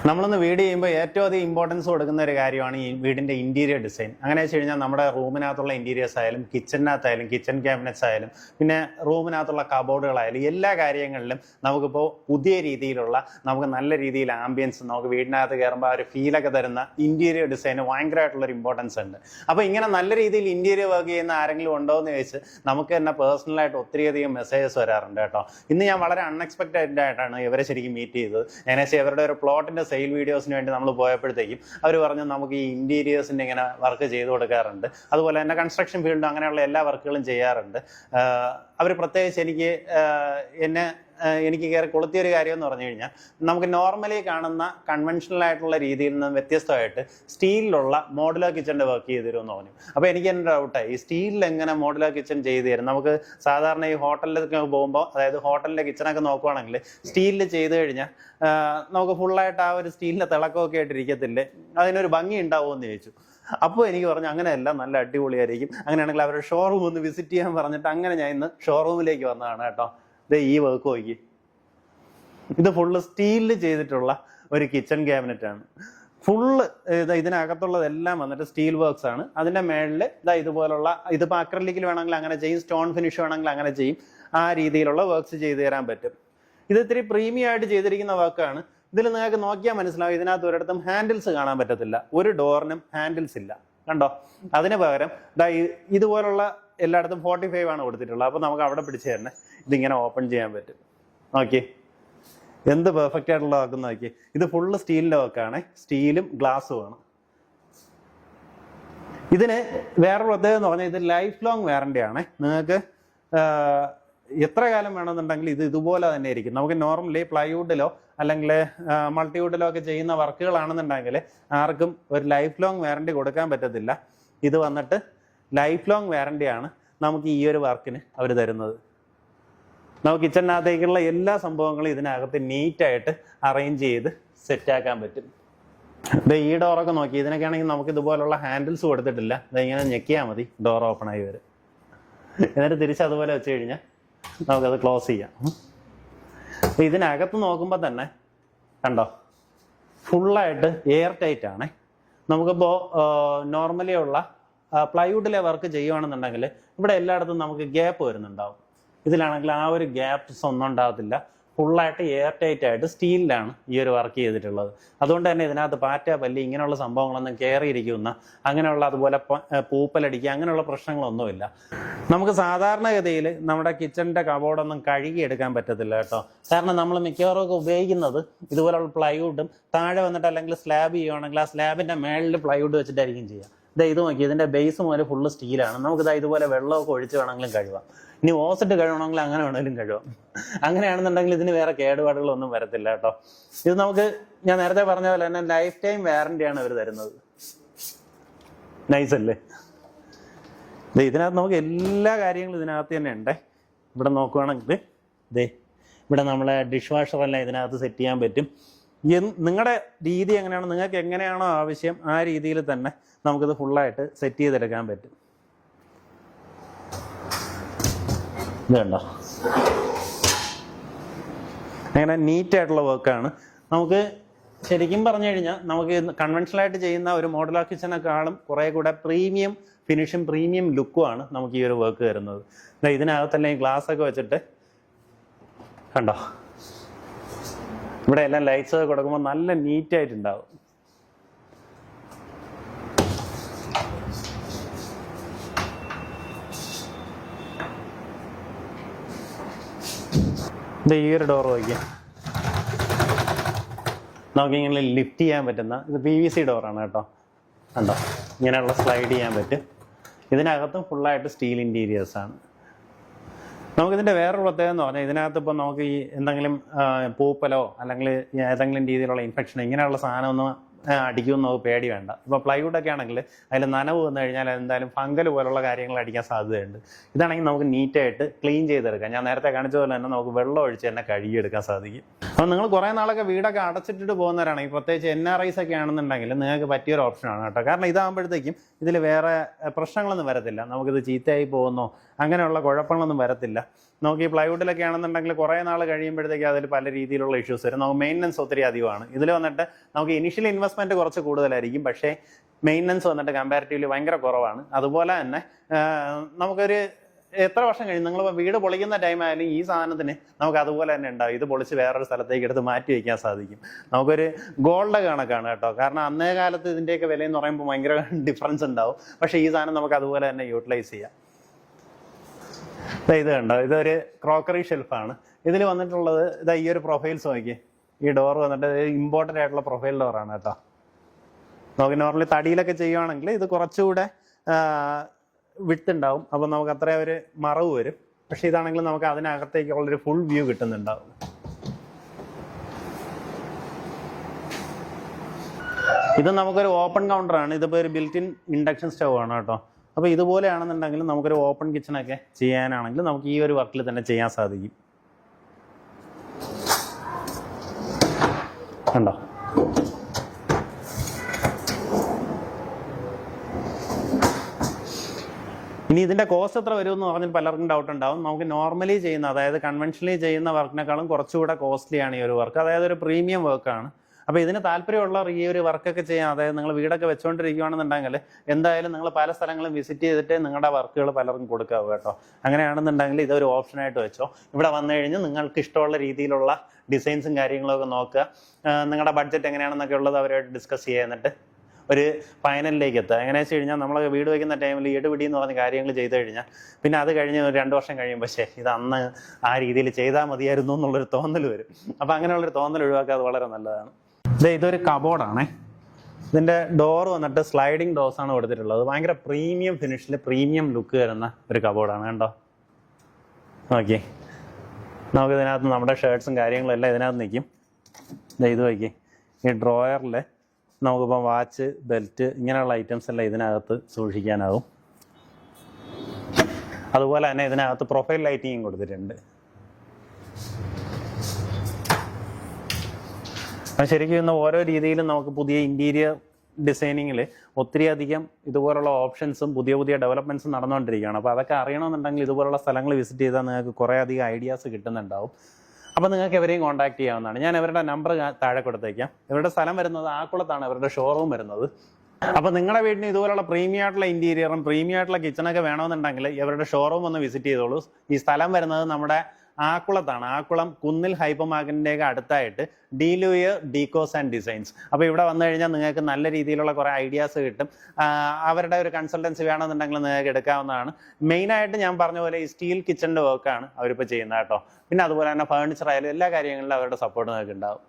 നമ്മളൊന്ന് വീട് ചെയ്യുമ്പോൾ ഏറ്റവും അധികം ഇമ്പോർട്ടൻസ് കൊടുക്കുന്ന ഒരു കാര്യമാണ് ഈ വീടിൻ്റെ ഇൻറ്റീരിയർ ഡിസൈൻ. അങ്ങനെ വെച്ച് കഴിഞ്ഞാൽ നമ്മുടെ റൂമിനകത്തുള്ള ഇൻറ്റീരിയേഴ്സ് ആയാലും കിച്ചണിനകത്തായാലും കിച്ചൺ ക്യാബിനറ്റ്സ് ആയാലും പിന്നെ റൂമിനകത്തുള്ള കബോർഡുകളായാലും എല്ലാ കാര്യങ്ങളിലും നമുക്കിപ്പോൾ പുതിയ രീതിയിലുള്ള നമുക്ക് നല്ല രീതിയിൽ ആംബിയൻസ് നമുക്ക് വീടിനകത്ത് കയറുമ്പോൾ ആ ഒരു ഫീലൊക്കെ തരുന്ന ഇൻറ്റീരിയർ ഡിസൈന് ഭയങ്കരമായിട്ടുള്ളൊരു ഇമ്പോർട്ടൻസ് ഉണ്ട്. അപ്പോൾ ഇങ്ങനെ നല്ല രീതിയിൽ ഇൻറ്റീരിയർ വർക്ക് ചെയ്യുന്ന ആരെങ്കിലും ഉണ്ടോ എന്ന് ചോദിച്ച് നമുക്ക് തന്നെ പേഴ്സണലായിട്ട് ഒത്തിരിയധികം മെസ്സേജസ് വരാറുണ്ട് കേട്ടോ. ഇന്ന് ഞാൻ വളരെ അൺഎക്സ്പെക്റ്റഡ് ആയിട്ടാണ് ഇവരെ ശരിക്കും മീറ്റ് ചെയ്തത്. ഏകദേശം ഇവരുടെ ഒരു പ്ലോട്ടിൻ്റെ സെയിൽ വീഡിയോസിന് വേണ്ടി നമ്മൾ പോയപ്പോഴത്തേക്കും അവർ പറഞ്ഞു നമുക്ക് ഈ ഇൻറ്റീരിയേഴ്സിൻ്റെ ഇങ്ങനെ വർക്ക് ചെയ്ത് കൊടുക്കാറുണ്ട്, അതുപോലെ തന്നെ കൺസ്ട്രക്ഷൻ ഫീൽഡ് അങ്ങനെയുള്ള എല്ലാ വർക്കുകളും ചെയ്യാറുണ്ട്. അവർ പ്രത്യേകിച്ച് എനിക്ക് കയറി കൊളുത്തിയൊരു കാര്യം എന്ന് പറഞ്ഞു കഴിഞ്ഞാൽ നമുക്ക് നോർമലി കാണുന്ന കൺവെൻഷണൽ ആയിട്ടുള്ള രീതിയിൽ നിന്ന് വ്യത്യസ്തമായിട്ട് സ്റ്റീലിലുള്ള മോഡുലാർ കിച്ചൻ്റെ വർക്ക് ചെയ്ത് തരുമെന്ന് പറഞ്ഞു. അപ്പോൾ എനിക്ക് എൻ്റെ ഡൗട്ടായി, ഈ സ്റ്റീലിൽ എങ്ങനെ മോഡുലാർ കിച്ചൺ ചെയ്ത് തരും? നമുക്ക് സാധാരണ ഈ ഹോട്ടലിലൊക്കെ പോകുമ്പോൾ, അതായത് ഹോട്ടലിൻ്റെ കിച്ചണൊക്കെ നോക്കുവാണെങ്കിൽ സ്റ്റീലിൽ ചെയ്ത് കഴിഞ്ഞാൽ നമുക്ക് ഫുള്ളായിട്ട് ആ ഒരു സ്റ്റീലിൻ്റെ തിളക്കമൊക്കെ ആയിട്ടിരിക്കത്തില്ലേ, അതിനൊരു ഭംഗി ഉണ്ടാവുമെന്ന് ചോദിച്ചു. അപ്പോൾ എനിക്ക് പറഞ്ഞു അങ്ങനെയല്ല, നല്ല അടിപൊളിയായിരിക്കും. അങ്ങനെയാണെങ്കിൽ അവരുടെ ഷോറൂം ഒന്ന് വിസിറ്റ് ചെയ്യാൻ പറഞ്ഞിട്ട് അങ്ങനെ ഞാൻ ഇന്ന് ഷോറൂമിലേക്ക് വന്നതാണ് കേട്ടോ. ഈ വർക്ക് നോക്കി, ഇത് ഫുള്ള് സ്റ്റീലിൽ ചെയ്തിട്ടുള്ള ഒരു കിച്ചൺ ക്യാബിനറ്റ് ആണ്. ഫുള്ള് ഇതിനകത്തുള്ളതെല്ലാം വന്നിട്ട് സ്റ്റീൽ വർക്ക്സ് ആണ്. അതിൻ്റെ മേളിൽ ഇതുപോലുള്ള, ഇതിപ്പോൾ അക്രലിക്കിൽ വേണമെങ്കിൽ അങ്ങനെ ചെയ്യും, സ്റ്റോൺ ഫിനിഷ് വേണമെങ്കിൽ അങ്ങനെ ചെയ്യും. ആ രീതിയിലുള്ള വർക്ക്സ് ചെയ്തു തരാൻ പറ്റും. ഇത് ഇത്തിരി പ്രീമിയം ആയിട്ട് ചെയ്തിരിക്കുന്ന വർക്കാണ്. ഇതിൽ നിങ്ങൾക്ക് നോക്കിയാൽ മനസ്സിലാവും, ഇതിനകത്ത് ഒരിടത്തും ഹാൻഡിൽസ് കാണാൻ പറ്റത്തില്ല. ഒരു ഡോറിനും ഹാൻഡിൽസ് ഇല്ല, കണ്ടോ? അതിന് പകരം ഇതുപോലുള്ള എല്ലായിടത്തും 45 ആണ് കൊടുത്തിട്ടുള്ളത്. അപ്പോൾ നമുക്ക് അവിടെ പിടിച്ച് തന്നെ ഇതിങ്ങനെ ഓപ്പൺ ചെയ്യാൻ പറ്റും. നോക്കി എന്ത് പെർഫെക്റ്റ് ആയിട്ടുള്ള വർക്കെന്ന് നോക്കി. ഇത് ഫുള്ള് സ്റ്റീലിൻ്റെ വർക്കാണ്, സ്റ്റീലും ഗ്ലാസ്സും ആണ്. ഇതിന് വേറെ പ്രത്യേകത എന്ന് പറഞ്ഞാൽ ഇത് ലൈഫ് ലോങ് വാറണ്ടി ആണ്. നിങ്ങൾക്ക് എത്ര കാലം വേണമെന്നുണ്ടെങ്കിൽ ഇത് ഇതുപോലെ തന്നെ ഇരിക്കും. നമുക്ക് നോർമലി പ്ലൈവുഡിലോ അല്ലെങ്കിൽ മൾട്ടിവുഡിലോ ഒക്കെ ചെയ്യുന്ന വർക്കുകളാണെന്നുണ്ടെങ്കിൽ ആർക്കും ഒരു ലൈഫ് ലോങ് വാറണ്ടി കൊടുക്കാൻ പറ്റത്തില്ല. ഇത് വന്നിട്ട് ലൈഫ് ലോങ് വാറണ്ടിയാണ് നമുക്ക് ഈ ഒരു വർക്കിന് അവർ തരുന്നത്. നമുക്ക് കിച്ചണിനകത്തേക്കുള്ള എല്ലാ സംഭവങ്ങളും ഇതിനകത്ത് നീറ്റായിട്ട് അറേഞ്ച് ചെയ്ത് സെറ്റാക്കാൻ പറ്റും. ഈ ഡോറൊക്കെ നോക്കി, ഇതിനൊക്കെ ആണെങ്കിൽ നമുക്ക് ഇതുപോലുള്ള ഹാൻഡിൽസ് കൊടുത്തിട്ടില്ല. ഇങ്ങനെ ഞെക്കിയാൽ മതി, ഡോർ ഓപ്പൺ ആയി വരും. എന്നിട്ട് തിരിച്ച് അതുപോലെ വെച്ച് കഴിഞ്ഞാൽ നമുക്കത് ക്ലോസ് ചെയ്യാം. ഇതിനകത്ത് നോക്കുമ്പോൾ തന്നെ കണ്ടോ, ഫുള്ളായിട്ട് എയർ ടൈറ്റ് ആണ്. നമുക്കിപ്പോൾ നോർമലി ഉള്ള പ്ലൈവുഡിലെ വർക്ക് ചെയ്യുകയാണെന്നുണ്ടെങ്കിൽ ഇവിടെ എല്ലായിടത്തും നമുക്ക് ഗ്യാപ്പ് വരുന്നുണ്ടാവും. ഇതിലാണെങ്കിൽ ആ ഒരു ഗ്യാപ്സ് ഒന്നും ഉണ്ടാകത്തില്ല. ഫുള്ളായിട്ട് എയർ ടൈറ്റ് ആയിട്ട് സ്റ്റീലിലാണ് ഈ ഒരു വർക്ക് ചെയ്തിട്ടുള്ളത്. അതുകൊണ്ട് തന്നെ ഇതിനകത്ത് പാറ്റ, പല്ലി ഇങ്ങനെയുള്ള സംഭവങ്ങളൊന്നും കയറിയിരിക്കുന്ന, അങ്ങനെയുള്ള അതുപോലെ പൂപ്പലടിക്കുക അങ്ങനെയുള്ള പ്രശ്നങ്ങളൊന്നുമില്ല. നമുക്ക് സാധാരണഗതിയിൽ നമ്മുടെ കിച്ചണിൻ്റെ കബോർഡൊന്നും കഴുകിയെടുക്കാൻ പറ്റത്തില്ല കേട്ടോ. കാരണം നമ്മൾ മിക്കവാറും ഒക്കെ ഉപയോഗിക്കുന്നത് ഇതുപോലുള്ള പ്ലൈവുഡും താഴെ വന്നിട്ട് അല്ലെങ്കിൽ സ്ലാബ് ചെയ്യുകയാണെങ്കിൽ ആ സ്ലാബിൻ്റെ മേളിൽ പ്ലൈവുഡ് വെച്ചിട്ടായിരിക്കും ചെയ്യുക. ഇത് നോക്കി, ഇതിൻ്റെ ബേസ് മുതൽ ഫുള്ള് സ്റ്റീലാണ്. നമുക്കിത് ഇതുപോലെ വെള്ളമൊക്കെ ഒഴിച്ച് വേണമെങ്കിലും കഴുകാം. ഇനി ഓസിട്ട് കഴുകണമെങ്കിൽ അങ്ങനെ വേണമെങ്കിലും കഴുകാം. അങ്ങനെയാണെന്നുണ്ടെങ്കിൽ ഇതിന് വേറെ കേടുപാടുകളൊന്നും വരത്തില്ല കേട്ടോ. ഇത് നമുക്ക് ഞാൻ നേരത്തെ പറഞ്ഞ പോലെ തന്നെ ലൈഫ് ടൈം വാറണ്ടിയാണ് അവർ തരുന്നത്. നൈസ് അല്ലേ? ഇതിനകത്ത് നമുക്ക് എല്ലാ കാര്യങ്ങളും ഇതിനകത്ത് തന്നെ ഉണ്ട്. ഇവിടെ നോക്കുകയാണെങ്കിൽ ഇവിടെ നമ്മളെ ഡിഷ് വാഷറെല്ലാം ഇതിനകത്ത് സെറ്റ് ചെയ്യാൻ പറ്റും. നിങ്ങളുടെ രീതി എങ്ങനെയാണോ, നിങ്ങൾക്ക് എങ്ങനെയാണോ ആവശ്യം ആ രീതിയിൽ തന്നെ നമുക്കിത് ഫുള്ളായിട്ട് സെറ്റ് ചെയ്തെടുക്കാൻ പറ്റും. ഇത് കണ്ടോ, അങ്ങനെ നീറ്റായിട്ടുള്ള വർക്കാണ്. നമുക്ക് ശരിക്കും പറഞ്ഞു കഴിഞ്ഞാൽ നമുക്ക് കൺവെൻഷനലായിട്ട് ചെയ്യുന്ന ഒരു മോഡുലാർ കിച്ചണേക്കാളും കുറേ കൂടെ പ്രീമിയം ഫിനിഷും പ്രീമിയം ലുക്കുമാണ് നമുക്ക് ഈ ഒരു വർക്ക് വരുന്നത്. ഇതിനകത്തല്ലേ ഈ ഗ്ലാസ് ഒക്കെ വെച്ചിട്ട് കണ്ടോ, ഇവിടെ എല്ലാം ലൈറ്റ്സ് ഒക്കെ കൊടുക്കുമ്പോൾ നല്ല നീറ്റായിട്ടുണ്ടാവും. ഈ ഒരു ഡോർ നോക്കിയാൽ നമുക്കിങ്ങനെ ലിഫ്റ്റ് ചെയ്യാൻ പറ്റുന്ന, ഇത് PVC ഡോറാണ് കേട്ടോ. കണ്ടോ, ഇങ്ങനെയുള്ള സ്ലൈഡ് ചെയ്യാൻ പറ്റും. ഇതിനകത്തും ഫുള്ളായിട്ട് സ്റ്റീൽ ഇൻറ്റീരിയേഴ്സാണ്. നമുക്കിതിൻ്റെ വേറൊരു പ്രത്യേകത എന്ന് പറഞ്ഞാൽ ഇതിനകത്ത് ഇപ്പോൾ നമുക്ക് ഈ എന്തെങ്കിലും പൂപ്പലോ അല്ലെങ്കിൽ ഏതെങ്കിലും രീതിയിലുള്ള ഇൻഫെക്ഷനോ ഇങ്ങനെയുള്ള സാധനമൊന്നും അടിക്കുമെന്ന് നമുക്ക് പേടി വേണ്ട. ഇപ്പോൾ പ്ലൈവുഡൊക്കെ ആണെങ്കിൽ അതിൽ നനവ് വന്നു കഴിഞ്ഞാൽ എന്തായാലും ഫംഗൽ പോലുള്ള കാര്യങ്ങൾ അടിക്കാൻ സാധ്യതയുണ്ട്. ഇതാണെങ്കിൽ നമുക്ക് നീറ്റായിട്ട് ക്ലീൻ ചെയ്തെടുക്കാം. ഞാൻ നേരത്തെ കാണിച്ച പോലെ തന്നെ നമുക്ക് വെള്ളം ഒഴിച്ച് തന്നെ കഴുകിയെടുക്കാൻ സാധിക്കും. അപ്പോൾ നിങ്ങൾ കുറേ നാളൊക്കെ വീടൊക്കെ അടച്ചിട്ടിട്ട് പോകുന്നവരാണെങ്കിൽ, പ്രത്യേകിച്ച് NRIs ഒക്കെ ആണെന്നുണ്ടെങ്കിൽ നിങ്ങൾക്ക് പറ്റിയൊരു ഓപ്ഷനാണ് കേട്ടോ. കാരണം ഇതാകുമ്പോഴത്തേക്കും ഇതിൽ വേറെ പ്രശ്നങ്ങളൊന്നും വരത്തില്ല. നമുക്കിത് ചീത്തയായി പോകുന്നോ അങ്ങനെയുള്ള കുഴപ്പങ്ങളൊന്നും വരത്തില്ല. നമുക്ക് ഈ പ്ലൈവുഡിലൊക്കെ ആണെന്നുണ്ടെങ്കിൽ കുറേ നാൾ കഴിയുമ്പോഴത്തേക്ക് അതിൽ പല രീതിയിലുള്ള ഇഷ്യൂസ് വരും. നമുക്ക് മെയിൻ്റനൻസ് ഒത്തിരി അധികമാണ്. ഇതിൽ വന്നിട്ട് നമുക്ക് ഇനിഷ്യൽ ഇൻവെസ്റ്റ്മെൻറ്റ് കുറച്ച് കൂടുതലായിരിക്കും, പക്ഷേ മെയിൻ്റനൻസ് വന്നിട്ട് കമ്പാരിറ്റീവ്ലി ഭയങ്കര കുറവാണ്. അതുപോലെ തന്നെ നമുക്കൊരു എത്ര വർഷം കഴിഞ്ഞ് നിങ്ങളിപ്പോൾ വീട് പൊളിക്കുന്ന ടൈം ആയാലും ഈ സാധനത്തിന് നമുക്ക് അതുപോലെ തന്നെ ഉണ്ടാവും. ഇത് പൊളിച്ച് വേറൊരു സ്ഥലത്തേക്ക് എടുത്ത് മാറ്റി വയ്ക്കാൻ സാധിക്കും. നമുക്കൊരു ഗോൾഡ് കണക്കാണ് കേട്ടോ. കാരണം അന്നേ കാലത്ത് ഇതിൻ്റെയൊക്കെ വില എന്ന് പറയുമ്പോൾ ഭയങ്കര ഡിഫറൻസ് ഉണ്ടാവും. പക്ഷേ ഈ സാധനം നമുക്ക് അതുപോലെ തന്നെ യൂട്ടിലൈസ് ചെയ്യാം. ഇത് കണ്ടോ, ഇതൊരു ക്രോക്കറി ഷെൽഫാണ്. ഇതിൽ വന്നിട്ടുള്ളത് ഇതാ ഈ ഒരു പ്രൊഫൈൽസ് നോക്കി. ഈ ഡോർ വന്നിട്ട് ഇമ്പോർട്ടൻ്റ് ആയിട്ടുള്ള പ്രൊഫൈൽ ഡോറാണ് കേട്ടോ. നമുക്ക് നോർമലി തടിയിലൊക്കെ ചെയ്യുവാണെങ്കിൽ ഇത് കുറച്ചുകൂടെ വിട്ട് ഉണ്ടാവും. അപ്പോൾ നമുക്ക് അത്ര ഒരു മറവ് വരും. പക്ഷെ ഇതാണെങ്കിൽ നമുക്ക് അതിനകത്തേക്കുള്ളൊരു ഫുൾ വ്യൂ കിട്ടുന്നുണ്ടാവും. ഇത് നമുക്കൊരു ഓപ്പൺ കൗണ്ടറാണ്. ഇതിപ്പോൾ ഒരു ബിൽറ്റ് ഇൻ ഇൻഡക്ഷൻ സ്റ്റവ് ആണ് കേട്ടോ. അപ്പോൾ ഇതുപോലെയാണെന്നുണ്ടെങ്കിൽ നമുക്കൊരു ഓപ്പൺ കിച്ചണൊക്കെ ചെയ്യാനാണെങ്കിൽ നമുക്ക് ഈ ഒരു വർക്കിൽ തന്നെ ചെയ്യാൻ സാധിക്കും. കണ്ടോ, ഇനി ഇതിൻ്റെ കോസ്റ്റ് എത്ര വരുമെന്ന് പറഞ്ഞാൽ പലർക്കും ഡൗട്ട് ഉണ്ടാവും. നമുക്ക് നോർമലി ചെയ്യുന്ന, അതായത് കൺവെൻഷനലി ചെയ്യുന്ന വർക്കിനേക്കാളും കുറച്ചുകൂടെ കോസ്റ്റ്ലിയാണ് ഈ ഒരു വർക്ക്. അതായത് ഒരു പ്രീമിയം വർക്കാണ്. അപ്പോൾ ഇതിന് താല്പര്യമുള്ളവർ ഈ ഒരു വർക്കൊക്കെ ചെയ്യാം. അതായത് നിങ്ങൾ വീടൊക്കെ വെച്ചുകൊണ്ടിരിക്കുകയാണെന്നുണ്ടെങ്കിൽ എന്തായാലും നിങ്ങൾ പല സ്ഥലങ്ങളും വിസിറ്റ് ചെയ്തിട്ട് നിങ്ങളുടെ വർക്കുകൾ പലർക്കും കൊടുക്കാവൂ കേട്ടോ. അങ്ങനെയാണെന്നുണ്ടെങ്കിൽ ഇതൊരു ഓപ്ഷനായിട്ട് വെച്ചോ. ഇവിടെ വന്നു കഴിഞ്ഞ് നിങ്ങൾക്ക് ഇഷ്ടമുള്ള രീതിയിലുള്ള ഡിസൈൻസും കാര്യങ്ങളൊക്കെ നോക്കുക. നിങ്ങളുടെ ബഡ്ജറ്റ് എങ്ങനെയാണെന്നൊക്കെ ഉള്ളത് അവരുമായിട്ട് ഡിസ്കസ് ചെയ്യുക. എന്നിട്ട് ഒരു ഫൈനലിലേക്ക് എത്തുക. എങ്ങനെയാണെന്ന് വെച്ച് കഴിഞ്ഞാൽ നമ്മൾ വീട് വയ്ക്കുന്ന ടൈമിൽ എടുപിടി എന്ന് പറഞ്ഞ കാര്യങ്ങൾ ചെയ്ത് കഴിഞ്ഞാൽ പിന്നെ അത് കഴിഞ്ഞ് ഒരു 2 വർഷം കഴിയുമ്പോൾ ഇത് അന്ന് ആ രീതിയിൽ ചെയ്താൽ മതിയായിരുന്നു എന്നുള്ളൊരു തോന്നൽ വരും. അപ്പോൾ അങ്ങനെയുള്ളൊരു തോന്നൽ ഒഴിവാക്കുക, അത് വളരെ നല്ലതാണ്. ഇതൊരു കബോർഡാണേ. ഇതിൻ്റെ ഡോർ വന്നിട്ട് സ്ലൈഡിങ് ഡോർസാണ് കൊടുത്തിട്ടുള്ളത്. ഭയങ്കര പ്രീമിയം ഫിനിഷിൽ പ്രീമിയം ലുക്ക് വരുന്ന ഒരു കബോർഡാണ്. കണ്ടോ, നോക്കി. നമുക്ക് ഇതിനകത്ത് നമ്മുടെ ഷർട്ട്സും കാര്യങ്ങളും എല്ലാം ഇതിനകത്ത് നിൽക്കും. ഇത് നോക്കി, ഈ ഡ്രോയറിൽ നമുക്കിപ്പം വാച്ച്, ബെൽറ്റ്, ഇങ്ങനെയുള്ള ഐറ്റംസ് എല്ലാം ഇതിനകത്ത് സൂക്ഷിക്കാനാവും. അതുപോലെ തന്നെ ഇതിനകത്ത് പ്രൊഫൈൽ ലൈറ്റിങ്ങും കൊടുത്തിട്ടുണ്ട്. ശരിക്കും ഇന്ന് ഓരോ രീതിയിലും നമുക്ക് പുതിയ ഇൻറ്റീരിയർ ഡിസൈനിങ്ങിൽ ഒത്തിരി അധികം ഇതുപോലുള്ള ഓപ്ഷൻസും പുതിയ പുതിയ ഡെവലപ്മെൻറ്റ്സും നടന്നുകൊണ്ടിരിക്കുകയാണ്. അപ്പോൾ അതൊക്കെ അറിയണമെന്നുണ്ടെങ്കിൽ ഇതുപോലുള്ള സ്ഥലങ്ങൾ വിസിറ്റ് ചെയ്താൽ നിങ്ങൾക്ക് കുറേ അധികം ഐഡിയാസ് കിട്ടുന്നുണ്ടാവും. അപ്പോൾ നിങ്ങൾക്ക് എവരെയും കോൺടാക്ട് ചെയ്യാവുന്നതാണ്. ഞാൻ ഇവരുടെ നമ്പർ താഴെ കൊടുത്തേക്കാം. ഇവരുടെ സ്ഥലം വരുന്നത് ആക്കുളത്താണ്, ഇവരുടെ ഷോറൂം വരുന്നത്. അപ്പോൾ നിങ്ങളുടെ വീടിന് ഇതുപോലുള്ള പ്രീമിയം ആയിട്ടുള്ള ഇൻറ്റീരിയറും പ്രീമിയം ആയിട്ടുള്ള കിച്ചണൊക്കെ വേണമെന്നുണ്ടെങ്കിൽ ഇവരുടെ ഷോറൂം ഒന്ന് വിസിറ്റ് ചെയ്തോളൂ. ഈ സ്ഥലം വരുന്നത് നമ്മുടെ ആക്കുളത്താണ്. ആക്കുളം കുന്നിൽ ഹൈപ്പർ മാർക്കറ്റിൻ്റെയൊക്കെ അടുത്തായിട്ട് ഡീലൂയർ ഡീകോസ് ആൻഡ് ഡിസൈൻസ്. അപ്പോൾ ഇവിടെ വന്നു കഴിഞ്ഞാൽ നിങ്ങൾക്ക് നല്ല രീതിയിലുള്ള കുറേ ഐഡിയാസ് കിട്ടും. അവരുടെ ഒരു കൺസൾട്ടൻസി വേണമെന്നുണ്ടെങ്കിൽ നിങ്ങൾക്ക് എടുക്കാവുന്നതാണ്. മെയിനായിട്ട് ഞാൻ പറഞ്ഞ പോലെ ഈ സ്റ്റീൽ കിച്ചണിൻ്റെ വർക്കാണ് അവരിപ്പോൾ ചെയ്യുന്നത് കേട്ടോ. പിന്നെ അതുപോലെ തന്നെ ഫേർണിച്ചർ ആയാലും എല്ലാ കാര്യങ്ങളിലും അവരുടെ സപ്പോർട്ട് നിങ്ങൾക്ക് ഉണ്ടാവും.